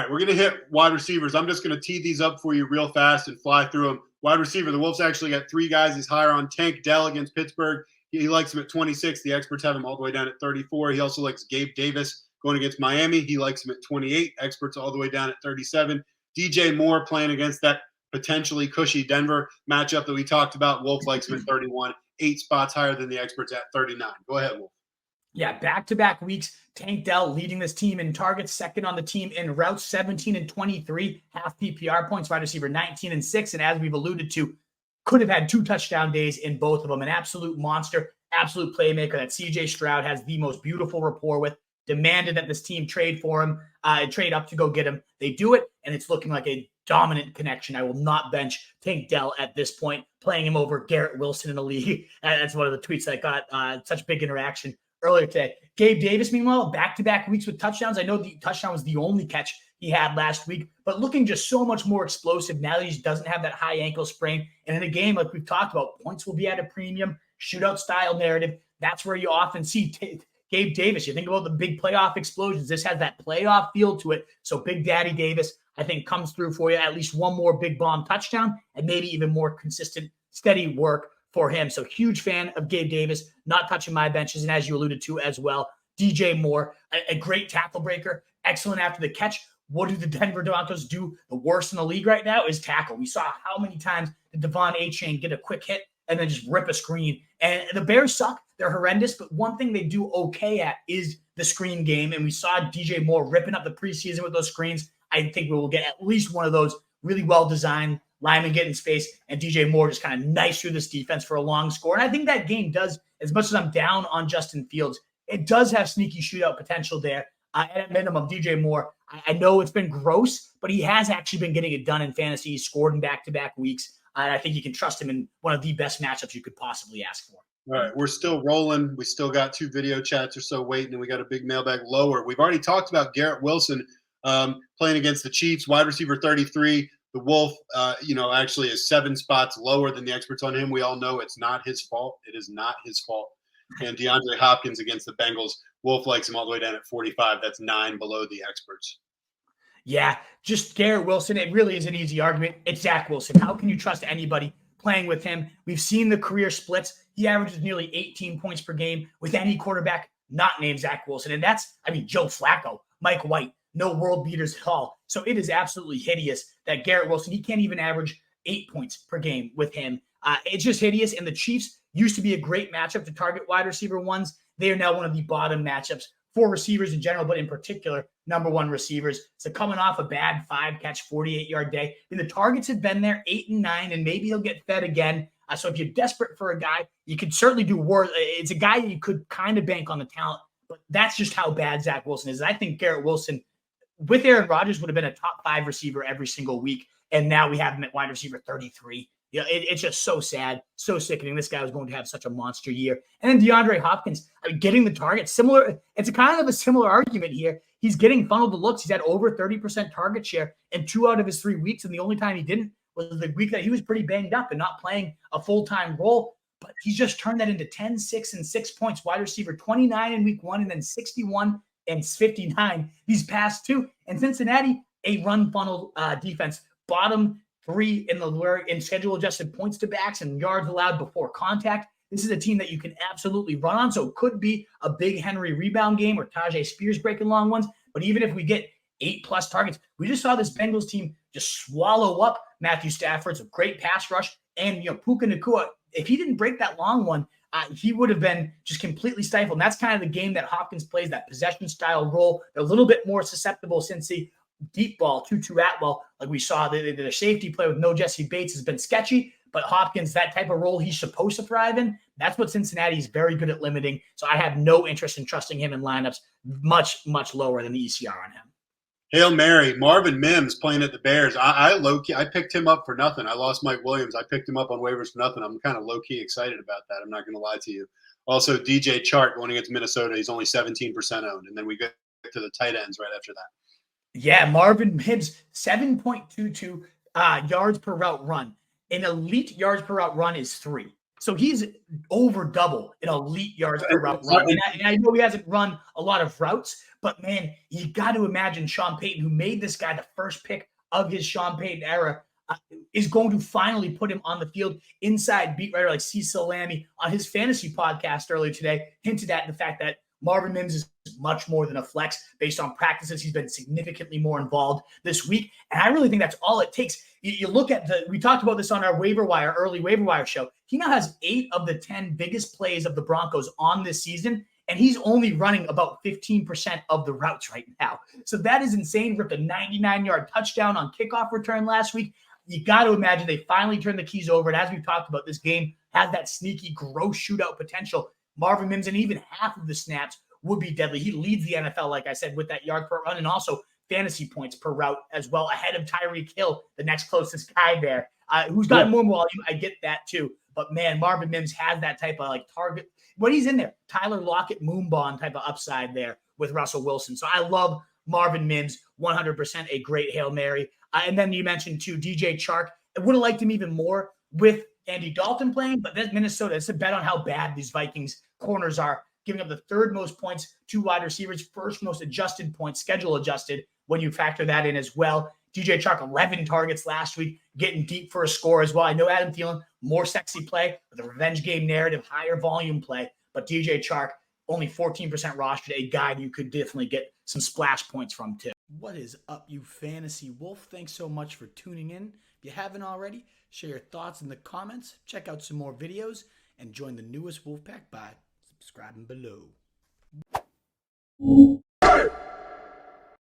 right, we're going to hit wide receivers. I'm just going to tee these up for you real fast and fly through them. Wide receiver, the Wolves actually got 3 guys he's higher on. Tank Dell against Pittsburgh. He likes him at 26. The experts have him all the way down at 34. He also likes Gabe Davis going against Miami. He likes him at 28. Experts all the way down at 37. DJ Moore playing against that potentially cushy Denver matchup that we talked about. Wolf likes him at 31. 8 spots higher than the experts at 39. Go ahead, Wolf. Yeah, back-to-back weeks, Tank Dell leading this team in targets, second on the team in routes, 17 and 23, half PPR points, wide receiver 19 and 6. And as we've alluded to, could have had 2 touchdown days in both of them. An absolute monster, absolute playmaker that CJ Stroud has the most beautiful rapport with. Demanded that this team trade for him, trade up to go get him. They do it, and it's looking like a dominant connection. I will not bench Tank Dell at this point, playing him over Garrett Wilson in the league. That's one of the tweets that got such big interaction earlier today. Gabe Davis, meanwhile, back-to-back weeks with touchdowns. I know the touchdown was the only catch he had last week, but looking just so much more explosive now that he doesn't have that high ankle sprain. And in a game like we've talked about, points will be at a premium, shootout style narrative. That's where you often see Gabe Davis. You think about the big playoff explosions. This has that playoff feel to it. So Big Daddy Davis, I think, comes through for you. At least one more big bomb touchdown and maybe even more consistent, steady work for him. So huge fan of Gabe Davis, not touching my benches. And as you alluded to as well, DJ Moore, a great tackle breaker, excellent after the catch. What do the Denver Broncos do the worst in the league right now is tackle. We saw how many times did Devon Achane get a quick hit and then just rip a screen. And the Bears suck. They're horrendous. But one thing they do okay at is the screen game. And we saw DJ Moore ripping up the preseason with those screens. I think we will get at least one of those really well-designed linemen get in space, and DJ Moore just kind of nice through this defense for a long score. And I think that game does, as much as I'm down on Justin Fields, it does have sneaky shootout potential there. And at minimum, DJ Moore, I know it's been gross, but he has actually been getting it done in fantasy. He's scored in back-to-back weeks. And I think you can trust him in one of the best matchups you could possibly ask for. All right, we're still rolling. We still got 2 video chats or so waiting, and we got a big mailbag lower. We've already talked about Garrett Wilson playing against the Chiefs, wide receiver 33. The Wolf, actually is 7 spots lower than the experts on him. We all know it's not his fault. It is not his fault. And DeAndre Hopkins against the Bengals, Wolf likes him all the way down at 45. That's 9 below the experts. Yeah, just Garrett Wilson. It really is an easy argument. It's Zach Wilson. How can you trust anybody playing with him? We've seen the career splits. He averages nearly 18 points per game with any quarterback not named Zach Wilson. And that's, Joe Flacco, Mike White, no world beaters at all. So it is absolutely hideous that Garrett Wilson, he can't even average 8 points per game with him. It's just hideous. And the Chiefs used to be a great matchup to target wide receiver ones. They are now one of the bottom matchups for receivers in general, but in particular, number 1 receivers. So coming off a bad 5-catch, 48-yard day, the targets have been there 8 and 9, and maybe he'll get fed again. So if you're desperate for a guy, you could certainly do worse. It's a guy you could kind of bank on the talent, but that's just how bad Zach Wilson is. I think Garrett Wilson, with Aaron Rodgers, would have been a top 5 receiver every single week, and now we have him at wide receiver 33. It's just so sad, so sickening. This guy was going to have such a monster year. And then DeAndre Hopkins, getting the target, similar. It's a kind of a similar argument here. He's getting funneled to looks. He's had over 30% target share in 2 out of his 3 weeks, and the only time he didn't was the week that he was pretty banged up and not playing a full-time role. But he's just turned that into 10, 6, and 6 points. Wide receiver 29 in week 1, and then 61 and 59 these past 2. And Cincinnati, a run funnel defense, bottom 3 in schedule adjusted points to backs and yards allowed before contact. This is a team that you can absolutely run on. So it could be a big Henry rebound game or Tajay Spears breaking long ones. But even if we get 8+ targets, we just saw this Bengals team just swallow up Matthew Stafford's great pass rush. And Puka Nacua, if he didn't break that long one, he would have been just completely stifled. And that's kind of the game that Hopkins plays, that possession style role. They're a little bit more susceptible since the deep ball, Tutu Atwell, like we saw, the safety play with no Jesse Bates has been sketchy, but Hopkins, that type of role he's supposed to thrive in, that's what Cincinnati is very good at limiting. So I have no interest in trusting him in lineups much, much lower than the ECR on him. Hail Mary, Marvin Mims playing at the Bears. I low-key, I picked him up for nothing. I lost Mike Williams. I picked him up on waivers for nothing. I'm kind of low-key excited about that. I'm not going to lie to you. Also, DJ Chark going against Minnesota. He's only 17% owned. And then we get to the tight ends right after that. Yeah, Marvin Mims, 7.22 yards per route run. An elite yards per route run is 3. So he's over double in elite yards per route run. And I know he hasn't run a lot of routes, but man, you got to imagine Sean Payton, who made this guy the first pick of his Sean Payton era, is going to finally put him on the field. Inside beat writer like Cecil Lammy on his fantasy podcast earlier today hinted at the fact that Marvin Mims is much more than a flex based on practices. He's been significantly more involved this week. And I really think that's all it takes. You look at we talked about this on our early waiver wire show. He now has 8 of the 10 biggest plays of the Broncos on this season, and he's only running about 15% of the routes right now. So that is insane. Ripped a 99-yard touchdown on kickoff return last week. You got to imagine they finally turned the keys over. And as we've talked about, this game has that sneaky, gross shootout potential. Marvin Mims, and even half of the snaps would be deadly. He leads the NFL, like I said, with that yard per run and also fantasy points per route as well, ahead of Tyreek Hill, the next closest guy there, who's gotten more volume. I get that too. But man, Marvin Mims has that type of like target. When he's in there, Tyler Lockett, Moonbon type of upside there with Russell Wilson. So I love Marvin Mims, 100% a great Hail Mary. And then you mentioned too, DJ Chark. I would have liked him even more with Andy Dalton playing, but that's Minnesota. It's a bet on how bad these Vikings corners are, giving up the 3rd most points to wide receivers, 1st most adjusted points, schedule adjusted, when you factor that in as well. DJ Chark, 11 targets last week, getting deep for a score as well. I know Adam Thielen, more sexy play with a revenge game narrative, higher volume play, but DJ Chark, only 14% rostered, a guy you could definitely get some splash points from too. What is up, you fantasy wolf? Thanks so much for tuning in. If you haven't already, share your thoughts in the comments, check out some more videos, and join the newest Wolfpack by subscribing below.